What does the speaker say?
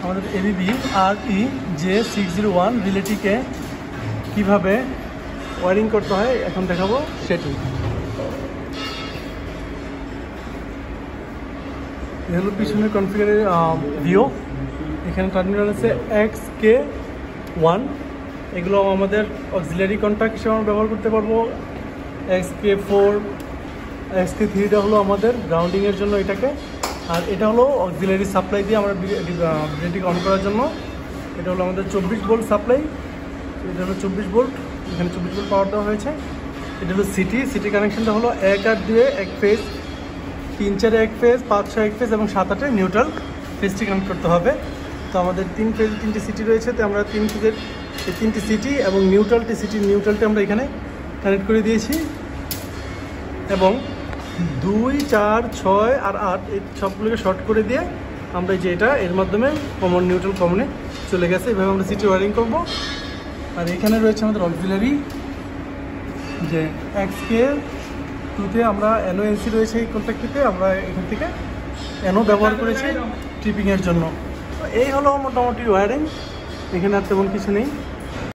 আমাদের ABB RE-J601 রিলেটিকে কীভাবে wiring করতে হয় এখন দেখাবো সেটি। এটা হলো পিছনের কনফিগারের ভিউ। এখানে টার্মিনাল আছে XK1, এগুলো আমাদের অক্সিলারি কন্ট্যাক্ট হিসেবে আমরা ব্যবহার করতে পারবো। XK4, XK3টা হলো আমাদের গ্রাউন্ডিংয়ের জন্য এটাকে, আর এটা হলো অক্সিলারি সাপ্লাই দিয়ে আমরা ব্লেডটিকে অন করার জন্য। এটা হলো আমাদের 24 ভোল্ট সাপ্লাই, এটা হলো 24 ভোল্ট, এখানে 24 ভোল্ট পাওয়ার দেওয়া হয়েছে। এটা হলো সিটি কানেকশনটা হলো 1 আর 2 এক ফেজ, 3 4 এক ফেজ, 5 6 এক ফেজ এবং 7 8 নিউট্রাল ফেজটি কানেক্ট করতে হবে। তো আমাদের 3 ফেজ 3টি সিটি রয়েছে, তো আমরা 3 ফেজের এই 3টি সিটি এবং নিউট্রালটি আমরা এখানে কানেক্ট করে দিয়েছি। এবং 2 4 6 আর 8 এই সবগুলোকে শর্ট করে দিয়ে আমরা যে এটা এর মাধ্যমে নিউট্রাল কমনে চলে গেছে। এভাবে আমরা সিটি ওয়ারিং করব। আর এখানে রয়েছে আমাদের অক্সিলারি যে XK2তে আমরা NONC রয়েছে, এই কন্ট্যাক্টটিতে আমরা এখান থেকে NO ব্যবহার করেছি ট্রিপিংয়ের জন্য। তো এই হলো মোটামুটি ওয়ারিং, এখানে আর তেমন কিছু নেই।